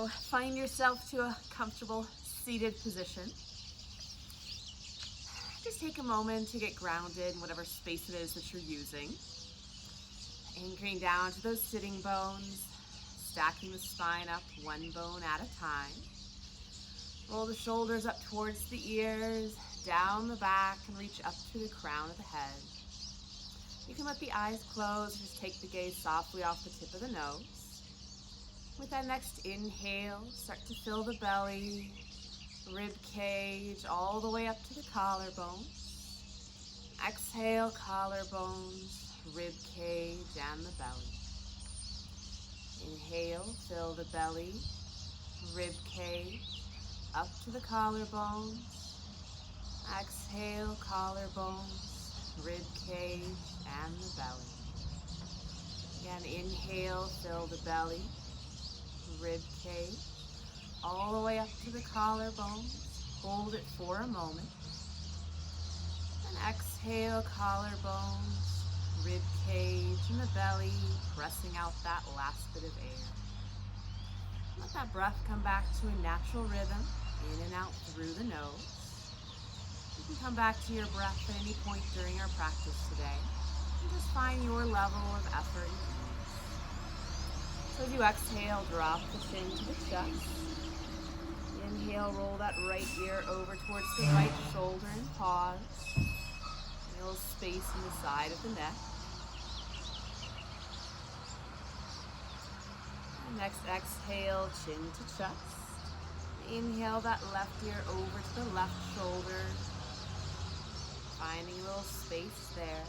So find yourself to a comfortable seated position. Just take a moment to get grounded in whatever space it is that you're using. Anchoring down to those sitting bones, stacking the spine up one bone at a time. Roll the shoulders up towards the ears, down the back, and reach up to the crown of the head. You can let the eyes close, just take the gaze softly off the tip of the nose. With that next inhale, start to fill the belly, rib cage, all the way up to the collarbones. Exhale, collarbones, rib cage, and the belly. Inhale, fill the belly, rib cage, up to the collarbones. Exhale, collarbones, rib cage, and the belly. Again, inhale, fill the belly, rib cage, all the way up to the collarbones. Hold it for a moment. And exhale, collarbones, rib cage, and the belly, pressing out that last bit of air. Let that breath come back to a natural rhythm, in and out through the nose. You can come back to your breath at any point during our practice today, and just find your level of effort and ease. So as you exhale, drop the chin to the chest. Inhale, roll that right ear over towards the right shoulder and pause. A little space in the side of the neck. And next exhale, chin to chest. Inhale that left ear over to the left shoulder. Finding a little space there.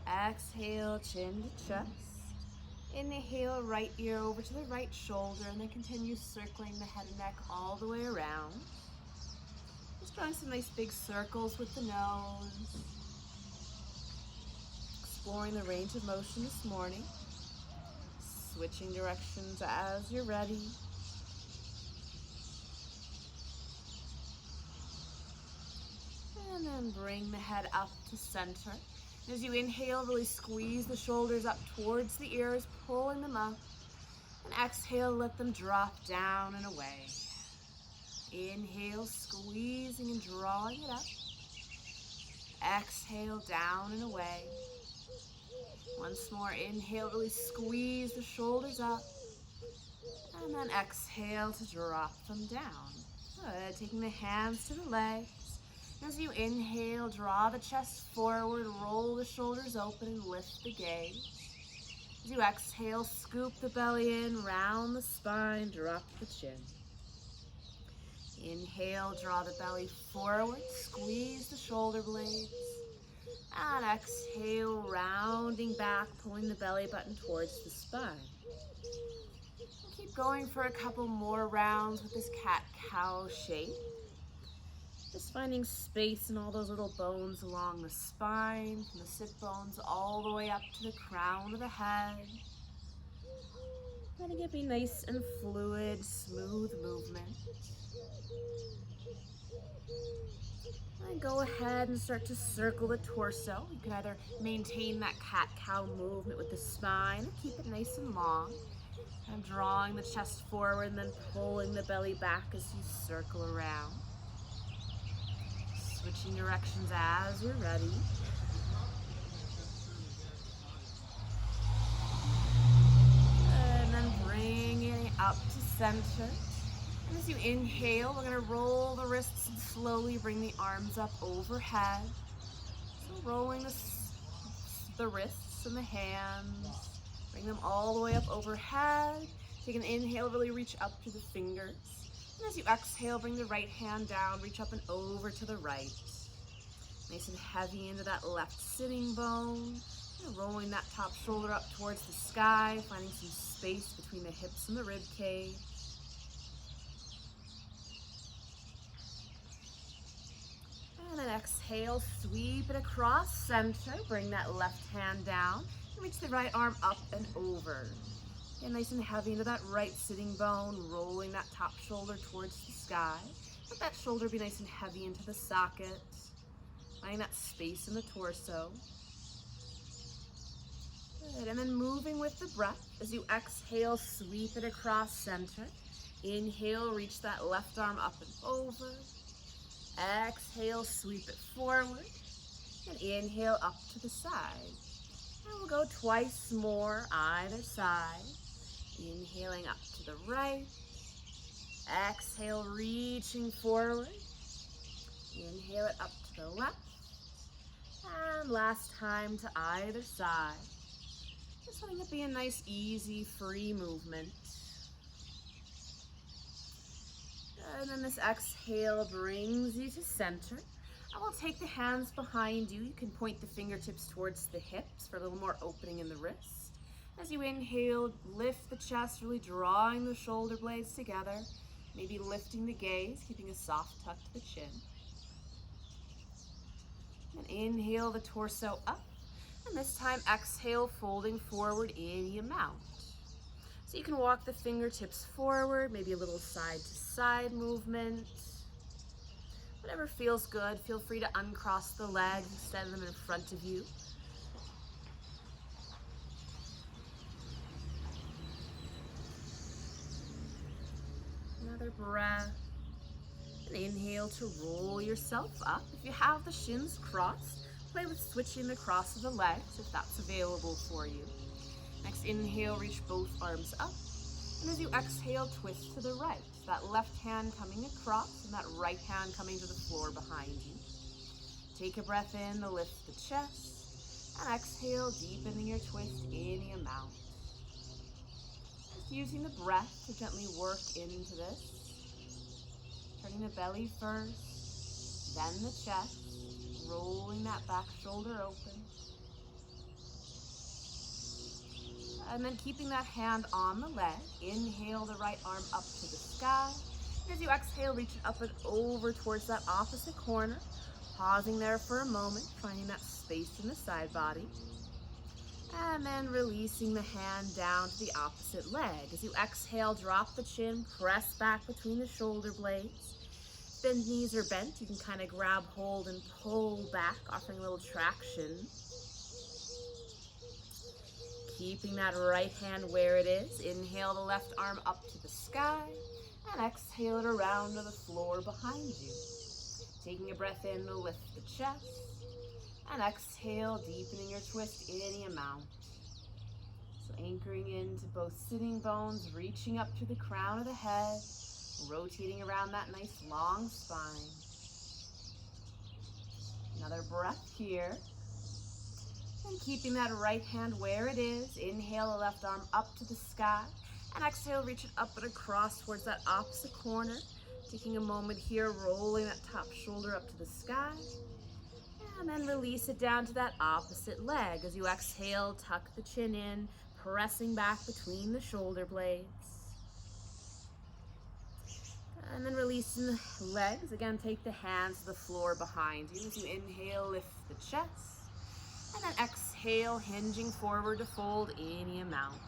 Exhale, chin to chest. Inhale, right ear over to the right shoulder, and then continue circling the head and neck all the way around. Just drawing some nice big circles with the nose. Exploring the range of motion this morning. Switching directions as you're ready. And then bring the head up to center. As you inhale, really squeeze the shoulders up towards the ears, pulling them up. And exhale, let them drop down and away. Inhale, squeezing and drawing it up. Exhale, down and away. Once more, inhale, really squeeze the shoulders up. And then exhale to drop them down. Good, taking the hands to the legs. As you inhale, draw the chest forward, roll the shoulders open, and lift the gaze. As you exhale, scoop the belly in, round the spine, drop the chin. Inhale, draw the belly forward, squeeze the shoulder blades. And exhale, rounding back, pulling the belly button towards the spine. We'll keep going for a couple more rounds with this cat-cow shape. Just finding space in all those little bones along the spine, from the sit bones all the way up to the crown of the head. Letting it be nice and fluid, smooth movement. And go ahead and start to circle the torso. You can either maintain that cat-cow movement with the spine or keep it nice and long. And drawing the chest forward and then pulling the belly back as you circle around. Switching directions as you're ready. And then bringing it up to center. And as you inhale, we're going to roll the wrists and slowly bring the arms up overhead. So rolling the wrists and the hands. Bring them all the way up overhead. Take an inhale, really reach up to the fingers. And as you exhale, bring the right hand down, reach up and over to the right. Nice and heavy into that left sitting bone. And rolling that top shoulder up towards the sky, finding some space between the hips and the rib cage. And then exhale, sweep it across center. Bring that left hand down and reach the right arm up and over. Get nice and heavy into that right sitting bone, rolling that top shoulder towards the sky. Let that shoulder be nice and heavy into the socket. Finding that space in the torso. Good. Good, and then moving with the breath. As you exhale, sweep it across center. Inhale, reach that left arm up and over. Exhale, sweep it forward. And inhale, up to the side. And we'll go twice more, either side. Inhaling up to the right. Exhale, reaching forward. Inhale it up to the left. And last time to either side. Just letting it be a nice, easy, free movement. And then this exhale brings you to center. I will take the hands behind you. You can point the fingertips towards the hips for a little more opening in the wrist. As you inhale, lift the chest, really drawing the shoulder blades together. Maybe lifting the gaze, keeping a soft tuck to the chin. And inhale the torso up. And this time exhale, folding forward any amount. So you can walk the fingertips forward, maybe a little side to side movement. Whatever feels good. Feel free to uncross the legs, extend them in front of you. Another breath. And inhale to roll yourself up. If you have the shins crossed, play with switching the cross of the legs if that's available for you. Next inhale, reach both arms up. And as you exhale, twist to the right. That left hand coming across and that right hand coming to the floor behind you. Take a breath in to lift the chest. And exhale, deepening your twist any amount. Just using the breath to gently work into this. Turning the belly first, then the chest. Rolling that back shoulder open. And then keeping that hand on the leg, inhale the right arm up to the sky. And as you exhale, reach it up and over towards that opposite corner. Pausing there for a moment, finding that space in the side body. And then releasing the hand down to the opposite leg. As you exhale, drop the chin, press back between the shoulder blades. If the knees are bent, you can kind of grab hold and pull back, offering a little traction. Keeping that right hand where it is. Inhale the left arm up to the sky and exhale it around to the floor behind you. Taking a breath in to lift the chest and exhale, deepening your twist any amount. So anchoring into both sitting bones, reaching up to the crown of the head, rotating around that nice long spine. Another breath here. And keeping that right hand where it is, inhale the left arm up to the sky, and exhale, reach it up and across towards that opposite corner. Taking a moment here, rolling that top shoulder up to the sky, and then release it down to that opposite leg. As you exhale, tuck the chin in, pressing back between the shoulder blades. And then releasing the legs. Again, take the hands to the floor behind you. As you inhale, lift the chest. And then exhale, hinging forward to fold any amount.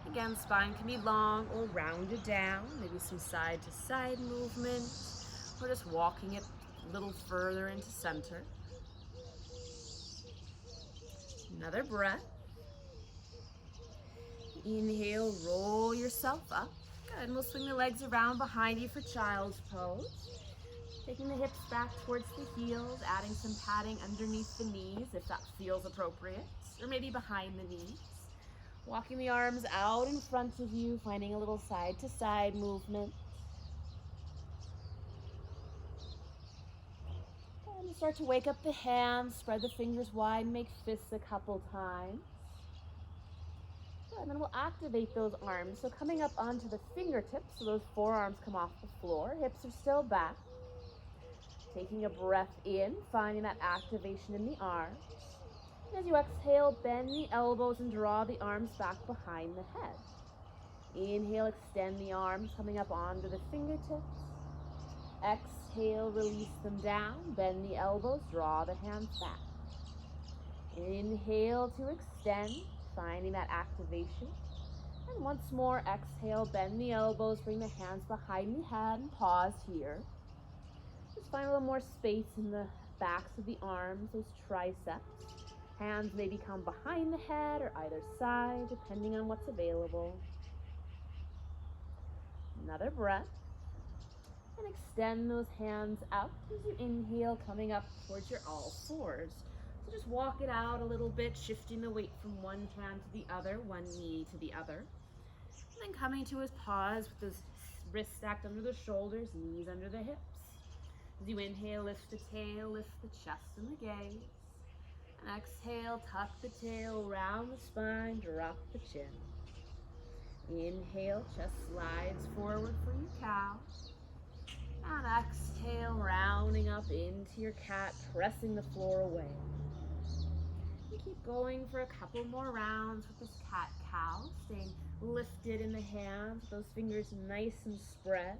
Again, spine can be long or rounded down, maybe some side to side movement, or just walking it a little further into center. Another breath. Inhale, roll yourself up. Good, and we'll swing the legs around behind you for child's pose. Taking the hips back towards the heels, adding some padding underneath the knees if that feels appropriate, or maybe behind the knees. Walking the arms out in front of you, finding a little side to side movement. And start to wake up the hands, spread the fingers wide, make fists a couple times. And then we'll activate those arms. So coming up onto the fingertips, so those forearms come off the floor, hips are still back. Taking a breath in, finding that activation in the arms. And as you exhale, bend the elbows and draw the arms back behind the head. Inhale, extend the arms, coming up onto the fingertips. Exhale, release them down, bend the elbows, draw the hands back. Inhale to extend, finding that activation. And once more, exhale, bend the elbows, bring the hands behind the head, and pause here. Just find a little more space in the backs of the arms, those triceps. Hands maybe come behind the head or either side, depending on what's available. Another breath. And extend those hands out as you inhale, coming up towards your all fours. So just walk it out a little bit, shifting the weight from one hand to the other, one knee to the other. And then coming to a pause with those wrists stacked under the shoulders, knees under the hips. As you inhale, lift the tail, lift the chest and the gaze. And exhale, tuck the tail, round the spine, drop the chin. Inhale, chest slides forward for your cow. And exhale, rounding up into your cat, pressing the floor away. And keep going for a couple more rounds with this cat-cow, staying lifted in the hands, those fingers nice and spread.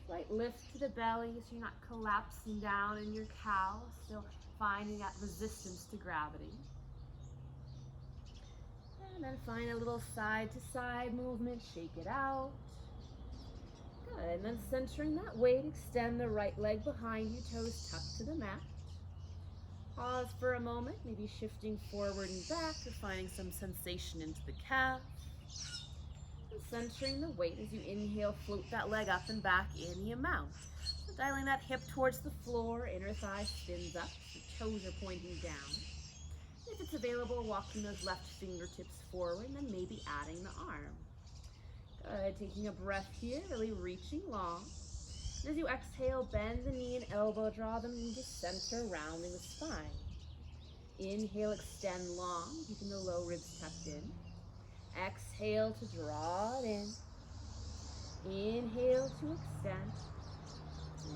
Slight lift to the belly so you're not collapsing down in your cow, still finding that resistance to gravity. And then find a little side-to-side movement, shake it out. Good, and then centering that weight, extend the right leg behind you, toes tucked to the mat. Pause for a moment, maybe shifting forward and back or finding some sensation into the calf. And centering the weight as you inhale, float that leg up and back any amount. So dialing that hip towards the floor, inner thigh spins up, the toes are pointing down. If it's available, walking those left fingertips forward and then maybe adding the arm. Good, taking a breath here, really reaching long. And as you exhale, bend the knee and elbow, draw them into center, rounding the spine. Inhale, extend long, keeping the low ribs tucked in. Exhale to draw it in. Inhale to extend.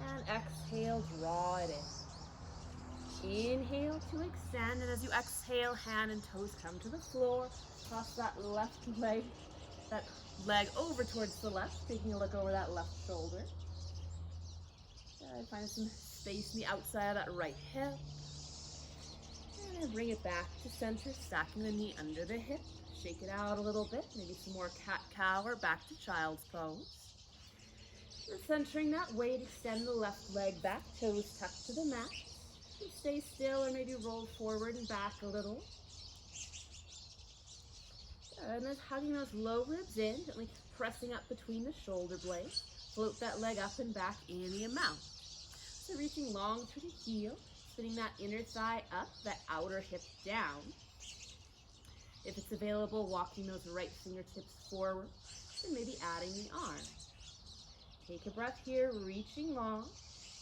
And exhale, draw it in. Inhale to extend, and as you exhale, hand and toes come to the floor. Cross that left leg, that leg over towards the left, taking a look over that left shoulder. Good, find some space in the outside of that right hip. And then bring it back to center, stacking the knee under the hip. Shake it out a little bit, maybe some more cat-cow or back to child's pose. And centering that weight, extend the left leg back, toes tucked to the mat. And stay still or maybe roll forward and back a little. And then hugging those low ribs in, gently pressing up between the shoulder blades. Float that leg up and back any amount. So reaching long through the heel, spinning that inner thigh up, that outer hip down. If it's available, walking those right fingertips forward, and maybe adding the arm. Take a breath here, reaching long.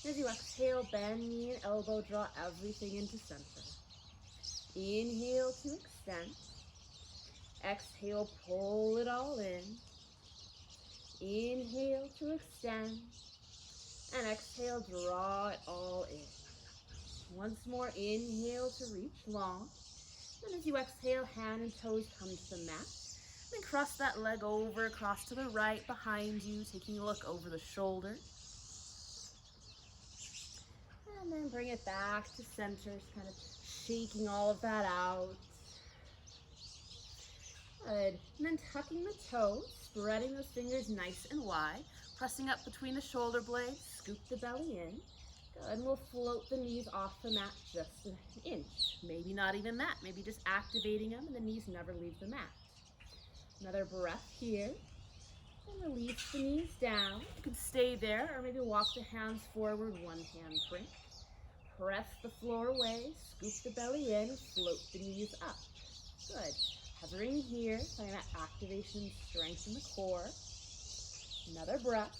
As you exhale, bend knee and elbow, draw everything into center. Inhale to extend. Exhale, pull it all in. Inhale to extend. And exhale, draw it all in. Once more, inhale to reach long. And as you exhale, hand and toes come to the mat. Then cross that leg over, across to the right, behind you, taking a look over the shoulder. And then bring it back to center, kind of shaking all of that out. Good. And then tucking the toes, spreading those fingers nice and wide, pressing up between the shoulder blades, scoop the belly in. Good, and we'll float the knees off the mat just an inch. Maybe not even that, maybe just activating them and the knees never leave the mat. Another breath here. And release the knees down. You can stay there or maybe walk the hands forward, one hand print. Press the floor away, scoop the belly in, float the knees up. Good. Hovering here, finding that activation and strength in the core. Another breath.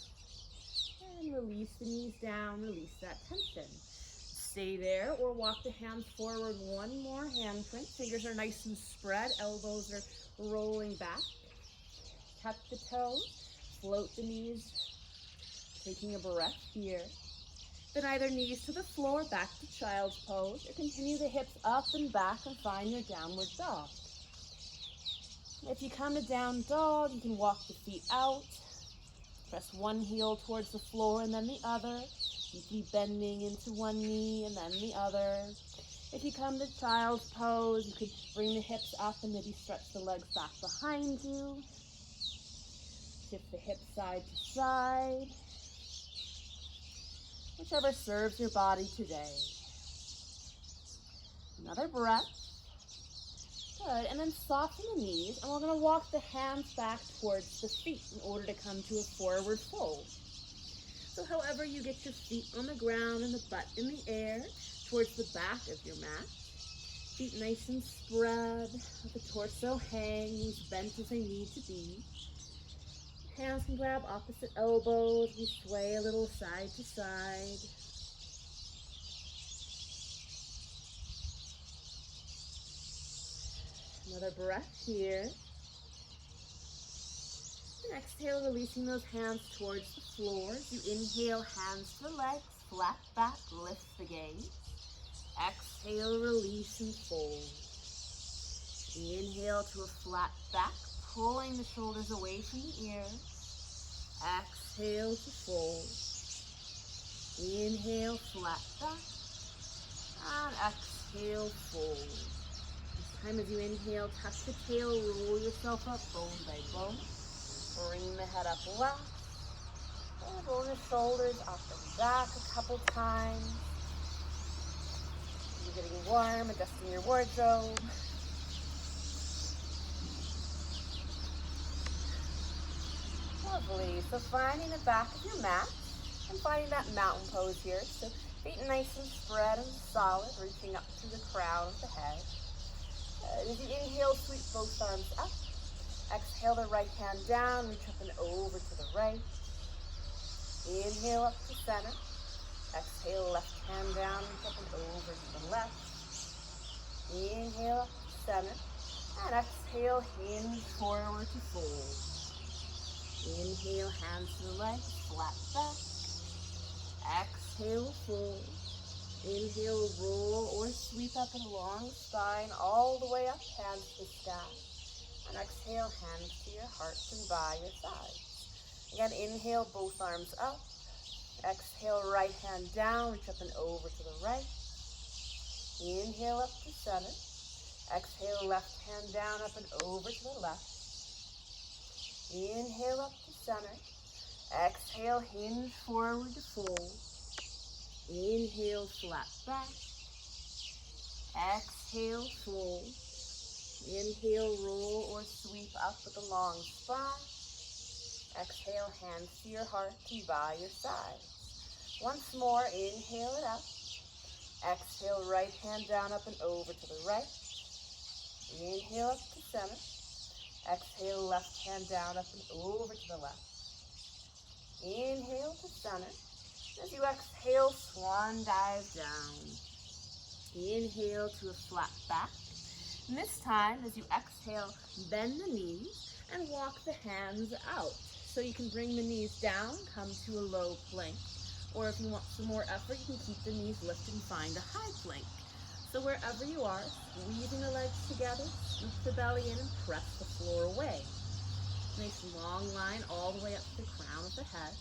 And release the knees down, release that tension. Stay there or walk the hands forward, one more hand print. Fingers are nice and spread, elbows are rolling back. Tuck the toes, float the knees, taking a breath here. Then either knees to the floor, back to child's pose, or continue the hips up and back and find your downward dog. If you come to down dog, you can walk the feet out. Press one heel towards the floor and then the other. Deeply bending into one knee and then the other. If you come to child's pose, you could bring the hips up and maybe stretch the legs back behind you. Shift the hips side to side. Whichever serves your body today. Another breath. Good, and then soften the knees, and we're going to walk the hands back towards the feet in order to come to a forward fold. So however you get your feet on the ground and the butt in the air towards the back of your mat. Feet nice and spread, let the torso hang, knees bent as they need to be. Hands can grab opposite elbows, we sway a little side to side. Another breath here. And exhale, releasing those hands towards the floor. As you inhale, hands to the legs, flat back, lift the gaze. Exhale, release and fold. Inhale to a flat back, pulling the shoulders away from the ears. Exhale to fold. Inhale, flat back. And exhale, fold. This time as you inhale, tuck the tail, roll yourself up bone by bone. Bring the head up left. And roll the shoulders up and back a couple times. You're getting warm, adjusting your wardrobe. Lovely. So finding the back of your mat and finding that mountain pose here. So feet nice and spread and solid, reaching up through the crown of the head. As you inhale, sweep both arms up. Exhale the right hand down, reach up and over to the right. Inhale up to center. Exhale, left hand down, reach up and over to the left. Inhale up to center. And exhale, hinge forward to fold. Inhale, hands to the legs, flat back. Exhale, fold. Inhale, roll or sweep up and along the spine, all the way up, hands to the sky. And exhale, hands to your heart and by your sides. Again, inhale, both arms up. Exhale, right hand down, reach up and over to the right. Inhale up to center. Exhale, left hand down, up and over to the left. Inhale up to center. Exhale, hinge forward to fold. Inhale, flat back. Exhale, fold. Inhale, roll or sweep up with a long spine. Exhale, hands to your heart and by your side. Once more, inhale it up. Exhale, right hand down, up and over to the right. Inhale up to center. Exhale, left hand down, up and over to the left. Inhale to center. As you exhale, swan dive down. Inhale to a flat back. And this time, as you exhale, bend the knees and walk the hands out. So you can bring the knees down, come to a low plank. Or if you want some more effort, you can keep the knees lifted and find a high plank. So wherever you are, squeezing the legs together, scoop the belly in and press the floor away. Nice long line all the way up to the crown of the head.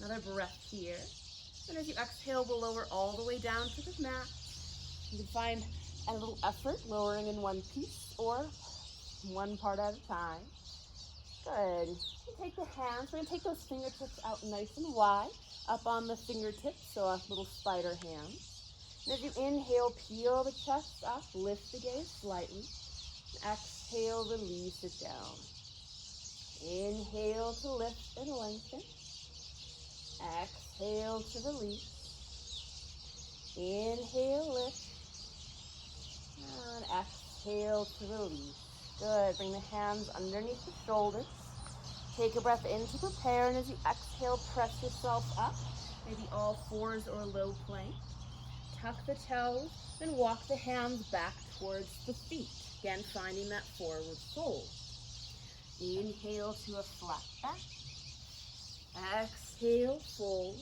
Another breath here. And as you exhale, we'll lower all the way down to the mat. You can find a little effort lowering in one piece or one part at a time. Good. You take the hands, we're going to take those fingertips out nice and wide, up on the fingertips, so a little spider hand. And as you inhale, peel the chest up, lift the gaze slightly. Exhale, release it down. Inhale to lift and lengthen. Exhale to release. Inhale, lift. And exhale to release. Good. Bring the hands underneath the shoulders. Take a breath in to prepare, and as you exhale, press yourself up, maybe all fours or low plank. Tuck the toes, then walk the hands back towards the feet. Again, finding that forward fold. Inhale to a flat back. Exhale, fold.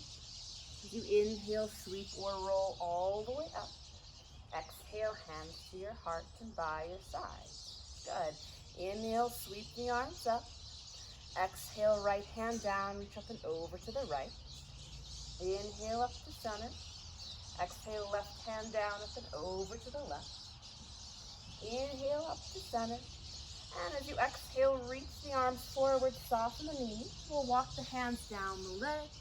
As you inhale, sweep or roll all the way up. Exhale, hands to your heart and by your side. Good. Inhale, sweep the arms up. Exhale, right hand down, reach up and over to the right. Inhale up to center. Exhale, left hand down, up and over to the left. Inhale up to center. And as you exhale, reach the arms forward, soften the knees. We'll walk the hands down the legs,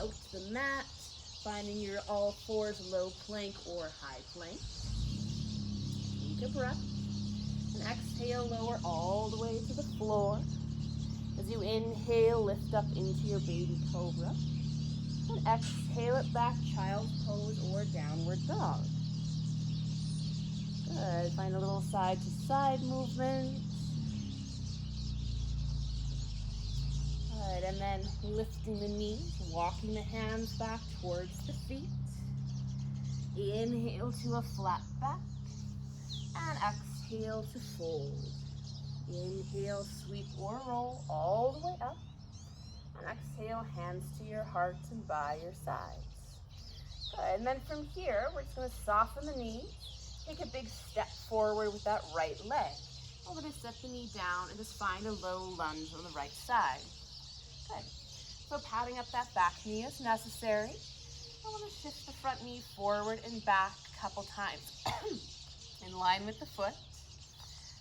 out to the mat, finding your all fours, low plank or high plank. take a breath. And exhale, lower all the way to the floor. As you inhale, lift up into your baby cobra. And exhale it back, child's pose or downward dog. Good. Find a little side to side movement. Good. And then lifting the knees, walking the hands back towards the feet. Inhale to a flat back. And exhale to fold. Inhale, sweep or roll all the way up. And exhale, hands to your heart and by your sides. Good. And then from here, we're just going to soften the knees. Take a big step forward with that right leg. We're going to set the knee down and just find a low lunge on the right side. Good. So patting up that back knee as necessary. I want to shift the front knee forward and back a couple times. In line with the foot.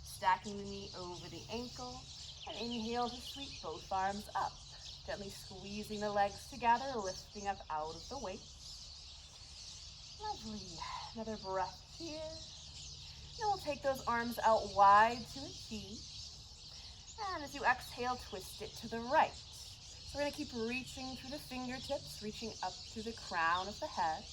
Stacking the knee over the ankle. And inhale to sweep both arms up. Gently squeezing the legs together, lifting up out of the weight. Lovely. Another breath here. And we'll take those arms out wide to a T. And as you exhale, twist it to the right. So we're going to keep reaching through the fingertips, reaching up to the crown of the head.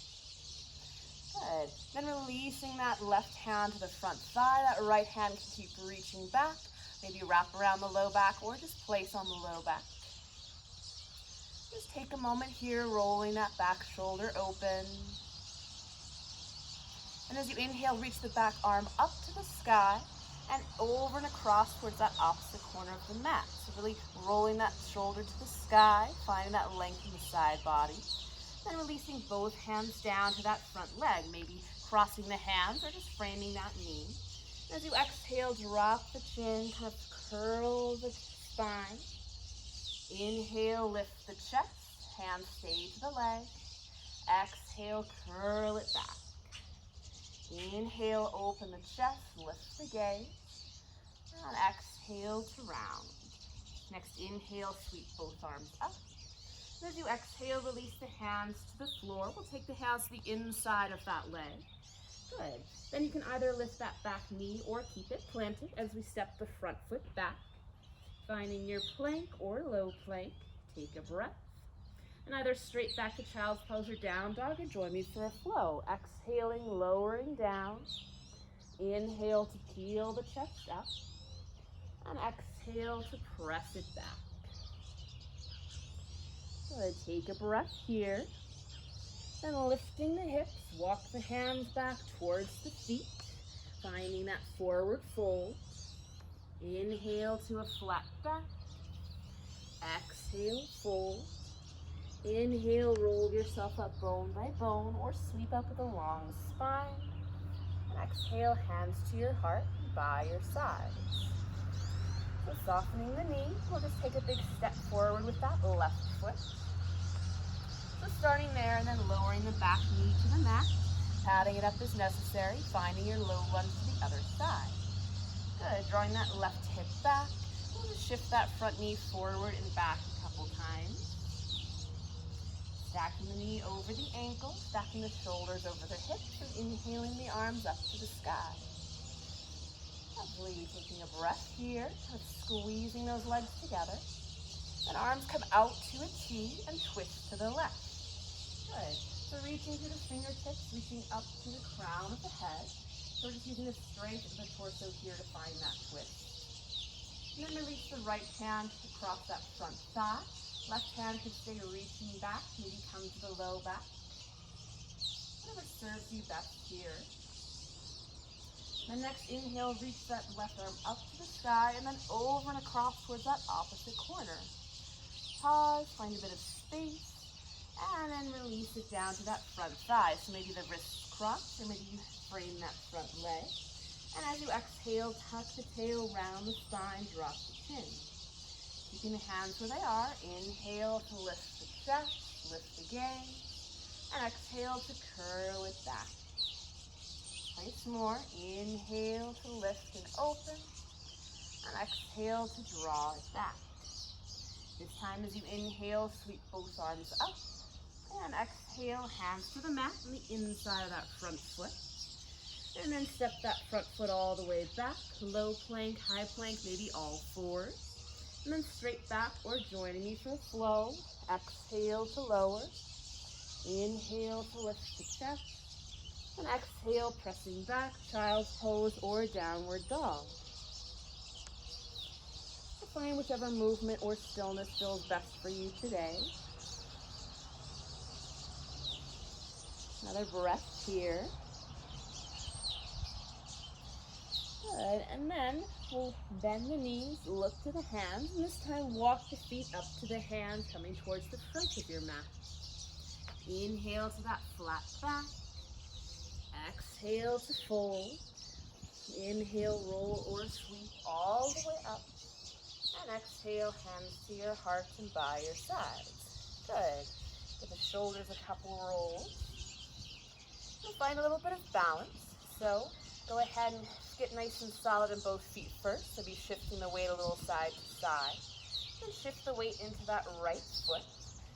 Good. Then releasing that left hand to the front thigh. That right hand can keep reaching back. Maybe wrap around the low back or just place on the low back. Just take a moment here, rolling that back shoulder open. And as you inhale, reach the back arm up to the sky and over and across towards that opposite corner of the mat. So really rolling that shoulder to the sky, finding that length in the side body. Then releasing both hands down to that front leg, maybe crossing the hands or just framing that knee. And as you exhale, drop the chin, kind of curl the spine. Inhale, lift the chest, hands stay to the leg. Exhale, curl it back. Inhale, open the chest, lift the gaze. And exhale to round. Next, inhale, sweep both arms up. And as you exhale, release the hands to the floor. We'll take the hands to the inside of that leg. Good. Then you can either lift that back knee or keep it planted as we step the front foot back. Finding your plank or low plank, take a breath. And either straight back to child's pose or down dog, or join me for a flow. Exhaling, lowering down. Inhale to peel the chest up. And exhale to press it back. Good. Take a breath here. Then lifting the hips, walk the hands back towards the feet. Finding that forward fold. Inhale to a flat back. Exhale, fold. Inhale, roll yourself up bone by bone or sweep up with a long spine. And exhale, hands to your heart by your sides. So softening the knee, we'll just take a big step forward with that left foot. So starting there and then lowering the back knee to the mat, patting it up as necessary, finding your low lunge to the other side. Good, drawing that left hip back. We'll just shift that front knee forward and back a couple times. Stacking the knee over the ankle, stacking the shoulders over the hips, and inhaling the arms up to the sky. Lovely, taking a breath here, kind of squeezing those legs together. Then arms come out to a T and twist to the left. Good. So reaching through the fingertips, reaching up to the crown of the head. So we're just using the strength of the torso here to find that twist. And then release the right hand across that front thigh. Left hand can stay reaching back, maybe come to the low back. Whatever serves you best here. Then next, inhale, reach that left arm up to the sky and then over and across towards that opposite corner. Pause, find a bit of space, and then release it down to that front thigh. So maybe the wrists cross, or maybe you frame that front leg. And as you exhale, tuck the tail, round the spine, drop the chin. Keeping the hands where they are. Inhale to lift the chest, lift the gaze, and exhale to curl it back. Twice more. Inhale to lift and open, and exhale to draw it back. This time as you inhale, sweep both arms up, and exhale, hands to the mat on the inside of that front foot. And then step that front foot all the way back. Low plank, high plank, maybe all fours. And then straight back or joining me for a flow. Exhale to lower. Inhale to lift the chest. And exhale, pressing back, child's pose or downward dog. So find whichever movement or stillness feels best for you today. Another breath here. Good, and then we'll bend the knees, look to the hands, and this time walk the feet up to the hands, coming towards the front of your mat. Inhale to that flat back. Exhale to fold. Inhale, roll or sweep all the way up. And exhale, hands to your heart and by your sides. Good. Give the shoulders a couple rolls. And find a little bit of balance. So go ahead and get nice and solid in both feet first. So be shifting the weight a little side to side. Then shift the weight into that right foot.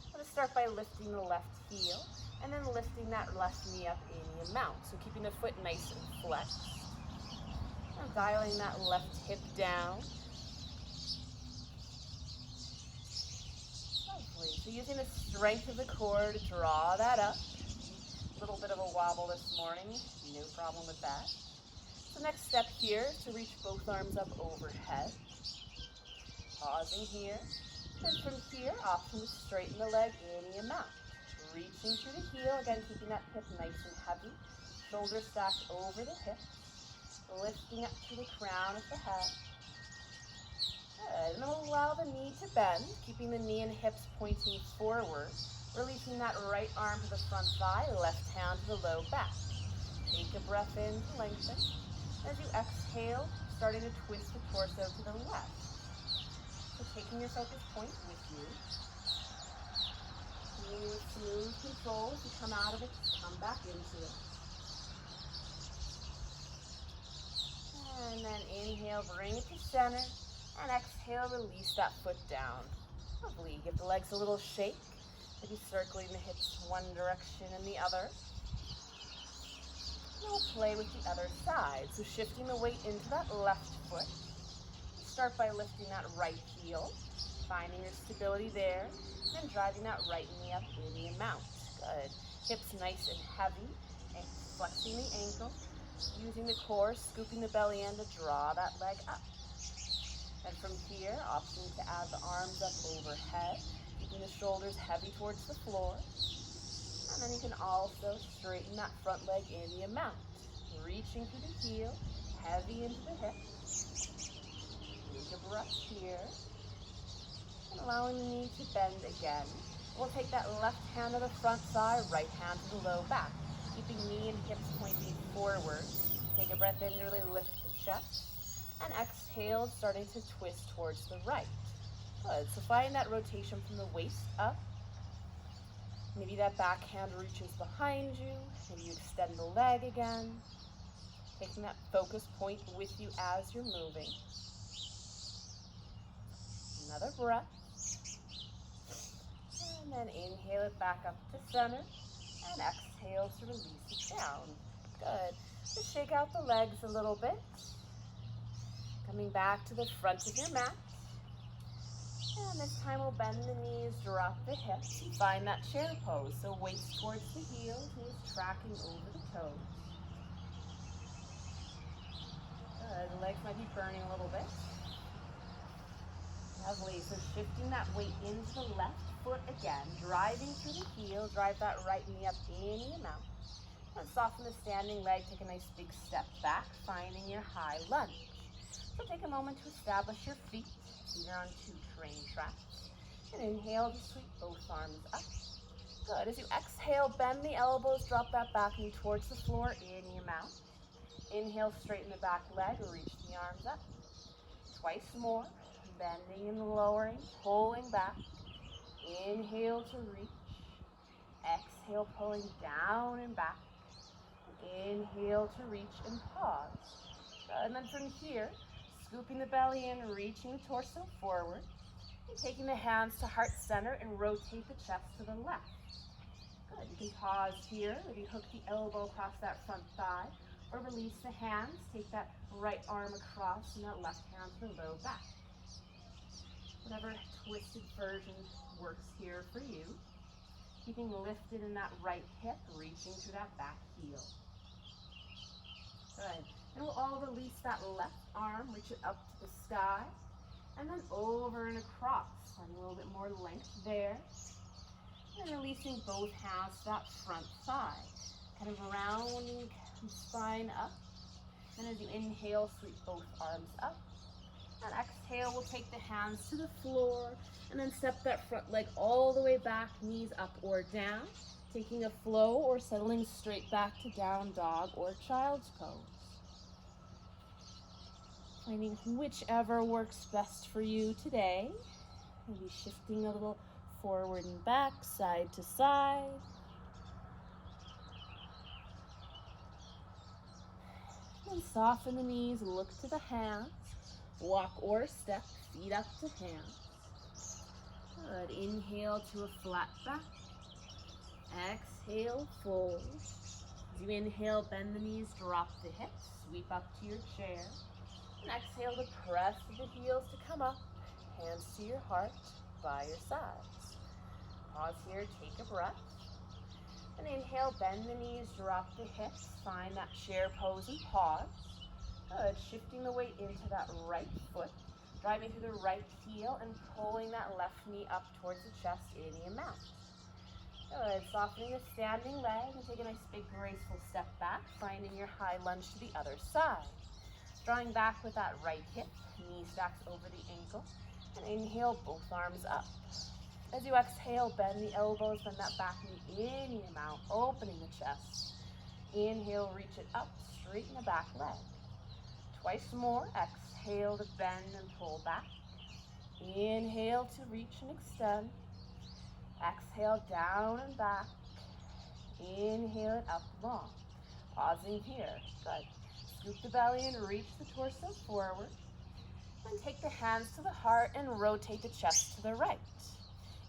I'm going to start by lifting the left heel and then lifting that left knee up any amount. So keeping the foot nice and flexed. And dialing that left hip down. Lovely. So using the strength of the core to draw that up. A little bit of a wobble this morning, no problem with that. So next step here is to reach both arms up overhead. Pausing here. And from here, option to straighten the leg any amount. Reaching through the heel, again keeping that hip nice and heavy. Shoulders stacked over the hips. Lifting up to the crown of the head. Good. And then we'll allow the knee to bend, keeping the knee and hips pointing forward. Releasing that right arm to the front thigh, left hand to the low back. Take a breath in to lengthen. As you exhale, starting to twist the torso to the left. So taking your focus point with you. Moving with smooth control as you come out of it, come back into it. And then inhale, bring it to center. And exhale, release that foot down. Lovely. Give the legs a little shake. Maybe circling the hips one direction and the other. And we'll play with the other side. So shifting the weight into that left foot. Start by lifting that right heel. Finding your stability there. And then driving that right knee up any amount. Good. Hips nice and heavy. And flexing the ankle. Using the core, scooping the belly in to draw that leg up. And from here, opting to add the arms up overhead. Keeping the shoulders heavy towards the floor. And then you can also straighten that front leg any amount. Reaching through the heel, heavy into the hip. Take a breath here. And allowing the knee to bend again. We'll take that left hand to the front thigh, right hand to the low back. Keeping knee and hips pointing forward. Take a breath in to really lift the chest. And exhale, starting to twist towards the right. Good. So find that rotation from the waist up. Maybe that back hand reaches behind you. Maybe you extend the leg again. Taking that focus point with you as you're moving. Another breath. And then inhale it back up to center. And exhale to release it down. Good. Just shake out the legs a little bit. Coming back to the front of your mat. And this time we'll bend the knees, drop the hips, and find that chair pose. So weights towards the heels, knees tracking over the toes. Good. The legs might be burning a little bit. Lovely. So shifting that weight into the left foot again, driving through the heel, drive that right knee up any amount. And soften the standing leg, take a nice big step back, finding your high lunge. So take a moment to establish your feet. You're on 2 train tracks. And inhale to sweep both arms up. Good. As you exhale, bend the elbows, drop that back knee towards the floor, any amount. Inhale, straighten the back leg, reach the arms up. Twice more. Bending and lowering, pulling back. Inhale to reach. Exhale, pulling down and back. Inhale to reach and pause. Good. And then from here, scooping the belly in, reaching the torso forward. And taking the hands to heart center and rotate the chest to the left. Good. You can pause here. Maybe hook the elbow across that front thigh. or release the hands. Take that right arm across and that left hand to the low back. Whatever twisted version works here for you. Keeping lifted in that right hip, reaching through that back heel. Good. And we'll all release that left arm, reach it up to the sky, and then over and across. Finding a little bit more length there. And then releasing both hands to that front thigh. Kind of rounding the spine up. And as you inhale, sweep both arms up. And exhale, we'll take the hands to the floor and then step that front leg all the way back, knees up or down, taking a flow or settling straight back to down dog or child's pose. Finding whichever works best for you today. Maybe shifting a little forward and back, side to side. And soften the knees, look to the hands. Walk or step, feet up to hands. Good. Inhale to a flat back. Exhale, fold. As you inhale, bend the knees, drop the hips, sweep up to your chair. And exhale to press the heels to come up. Hands to your heart, by your sides. Pause here, take a breath. And inhale, bend the knees, drop the hips. Find that chair pose and pause. Good. Shifting the weight into that right foot. Driving through the right heel and pulling that left knee up towards the chest, any amount. Good. Softening the standing leg and take a nice big graceful step back. Finding your high lunge to the other side. Drawing back with that right hip. Knee stacks over the ankle. And inhale, both arms up. As you exhale, bend the elbows, bend that back knee any amount, opening the chest. Inhale, reach it up, straighten the back leg. Twice more, exhale to bend and pull back. Inhale to reach and extend. Exhale, down and back. Inhale it up long. Pausing here, good. Scoop the belly and reach the torso forward. And take the hands to the heart and rotate the chest to the right.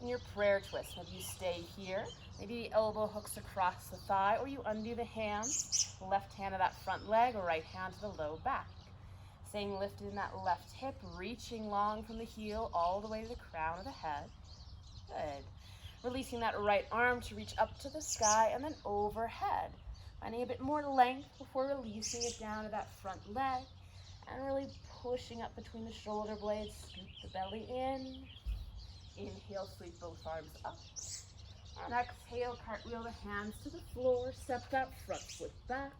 In your prayer twist, maybe you stay here, maybe the elbow hooks across the thigh, or you undo the hands, left hand to that front leg, or right hand to the low back. Staying lifted in that left hip, reaching long from the heel all the way to the crown of the head. Good. Releasing that right arm to reach up to the sky and then overhead. Finding a bit more length before releasing it down to that front leg and really pushing up between the shoulder blades. Scoop the belly in. Inhale, sweep both arms up. And exhale, cartwheel the hands to the floor. Step that front foot back.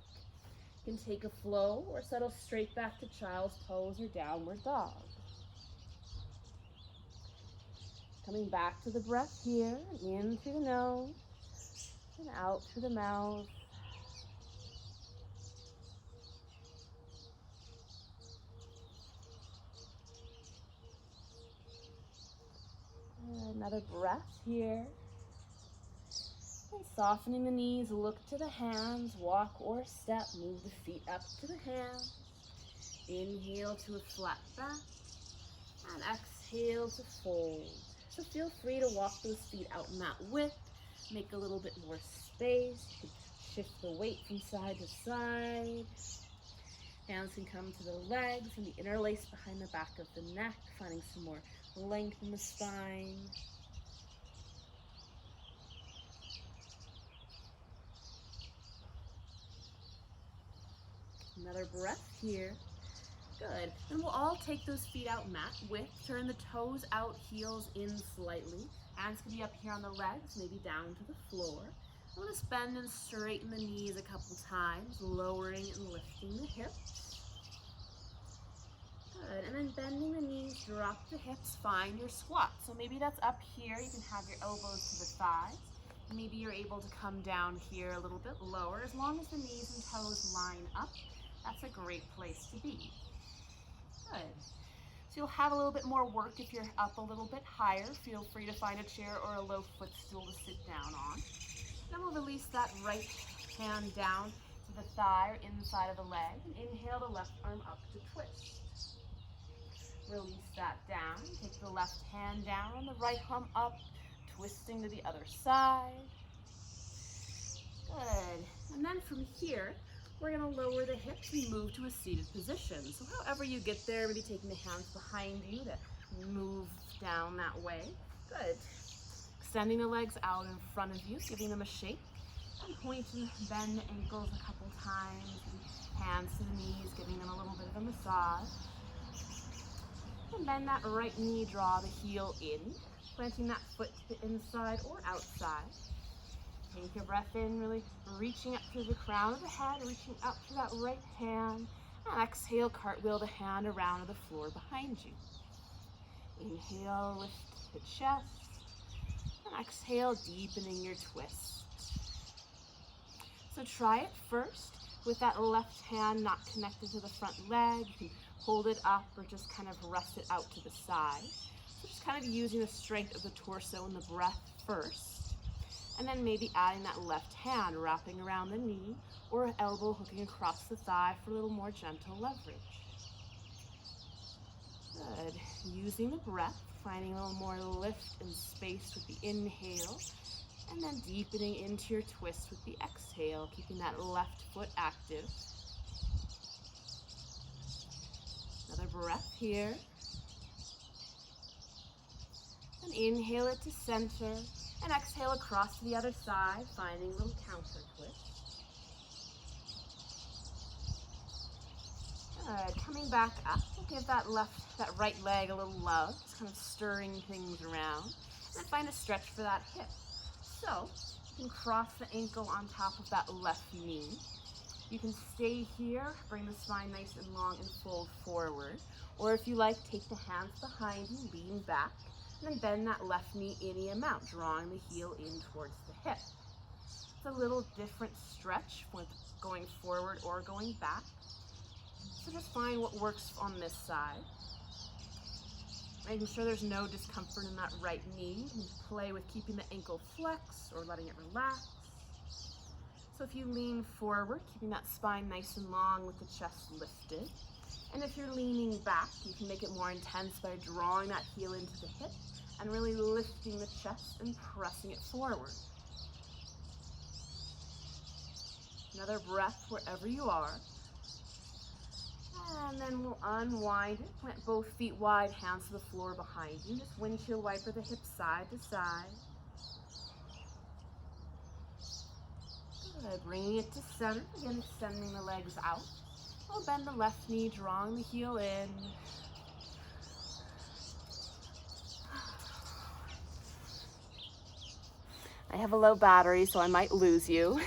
You can take a flow or settle straight back to child's pose or downward dog. Coming back to the breath here. In through the nose and out through the mouth. Another breath here. And softening the knees, look to the hands, walk or step, move the feet up to the hands. Inhale to a flat back and exhale to fold. So feel free to walk those feet out mat width, make a little bit more space. You can shift the weight from side to side. Hands can come to the legs and be interlaced behind the back of the neck, finding some more length in the spine. Another breath here. Good. And we'll all take those feet out mat width. Turn the toes out, heels in slightly. Hands can be up here on the legs, maybe down to the floor. I'm going to bend and straighten the knees a couple times, lowering and lifting the hips. Good. And then bending the knees, drop the hips, find your squat. So maybe that's up here. You can have your elbows to the thighs. Maybe you're able to come down here a little bit lower. As long as the knees and toes line up, that's a great place to be. Good. So you'll have a little bit more work if you're up a little bit higher. Feel free to find a chair or a low footstool to sit down on. Then we'll release that right hand down to the thigh or inside of the leg. And inhale the left arm up to twist. Release that down. Take the left hand down, the right arm up, twisting to the other side. Good. And then from here, we're gonna lower the hips and move to a seated position. So however you get there, maybe taking the hands behind you to move down that way. Good. Extending the legs out in front of you, giving them a shake. And point and bend the ankles a couple times. Hands to the knees, giving them a little bit of a massage. And bend that right knee, draw the heel in, planting that foot to the inside or outside. Take your breath in, really reaching up through the crown of the head, reaching up to that right hand. And exhale, cartwheel the hand around to the floor behind you. Inhale, lift the chest. And exhale, deepening your twist. So try it first with that left hand not connected to the front leg. You can hold it up or just kind of rest it out to the side. So just kind of using the strength of the torso and the breath first. And then maybe adding that left hand, wrapping around the knee or elbow hooking across the thigh for a little more gentle leverage. Good. Using the breath, finding a little more lift and space with the inhale. And then deepening into your twist with the exhale, keeping that left foot active. Another breath here. And inhale it to center. And exhale across to the other side, finding a little counter twist. Good. Coming back up, we'll give that right leg a little love, just kind of stirring things around. And then find a stretch for that hip. So, you can cross the ankle on top of that left knee. You can stay here, bring the spine nice and long and fold forward. Or if you like, take the hands behind you, lean back, and then bend that left knee any amount, drawing the heel in towards the hip. It's a little different stretch with going forward or going back. So just find what works on this side. Making sure there's no discomfort in that right knee. You can play with keeping the ankle flexed or letting it relax. So if you lean forward, keeping that spine nice and long with the chest lifted. And if you're leaning back, you can make it more intense by drawing that heel into the hip and really lifting the chest and pressing it forward. Another breath wherever you are. And then we'll unwind it. Plant both feet wide, hands to the floor behind you. Just windshield wiper the hips side to side. Good. Bringing it to center. Again, extending the legs out. We'll bend the left knee, drawing the heel in. I have a low battery, so I might lose you.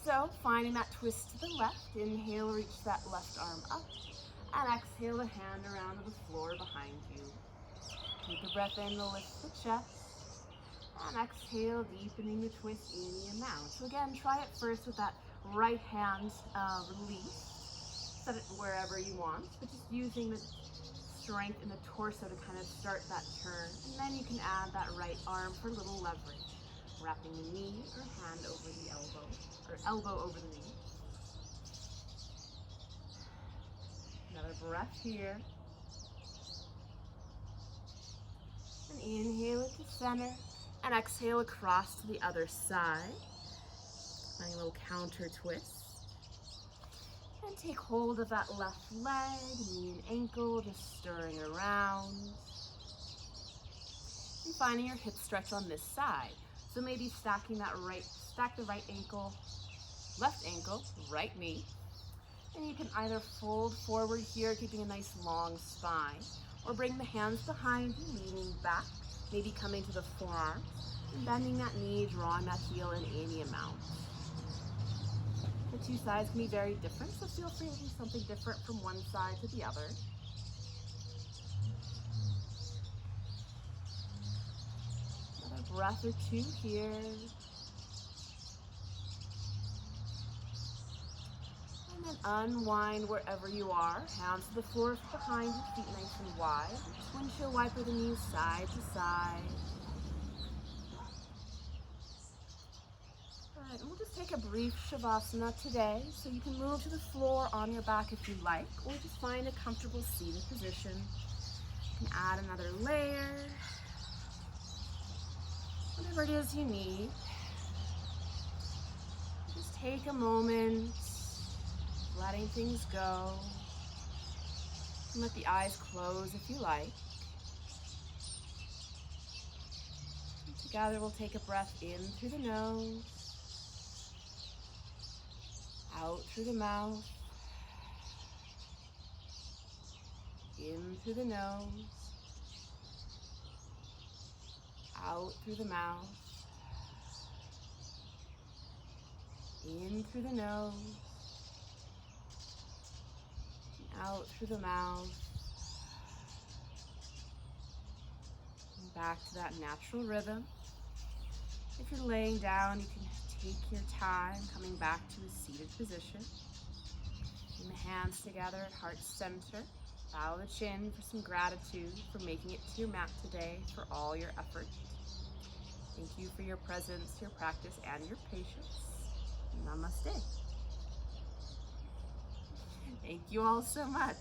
So finding that twist to the left, inhale, reach that left arm up, and exhale the hand around to the floor behind you. Take a breath in to lift the chest, and exhale, deepening the twist any amount. So again, try it first with that right hand release. Set it wherever you want, but just using the strength in the torso to kind of start that turn, and then you can add that right arm for a little leverage. Wrapping the knee or hand over the elbow, or elbow over the knee. Another breath here. And inhale it to center, and exhale across to the other side. Finding a little counter twist. And take hold of that left leg, knee and ankle, just stirring around. And finding your hip stretch on this side. So maybe stack the right ankle, left ankle, right knee. And you can either fold forward here, keeping a nice long spine, or bring the hands behind you, leaning back, maybe coming to the forearm, and bending that knee, drawing that heel in any amount. The two sides can be very different, so feel free to do something different from one side to the other. Breath or two here. And then unwind wherever you are. Hands to the floor behind you, feet nice and wide. Just windshield wiper the knees side to side. Alright, and we'll just take a brief Shavasana today. So you can move to the floor on your back if you like, or just find a comfortable seated position. You can add another layer. Whatever it is you need, just take a moment, letting things go. And let the eyes close if you like. And together we'll take a breath in through the nose, out through the mouth, in through the nose, out through the mouth, in through the nose, out through the mouth, and back to that natural rhythm. If you're laying down, you can take your time coming back to a seated position. Bring the hands together at heart center. Bow the chin for some gratitude for making it to your mat today, for all your effort. Thank you for your presence, your practice, and your patience. Namaste. Thank you all so much.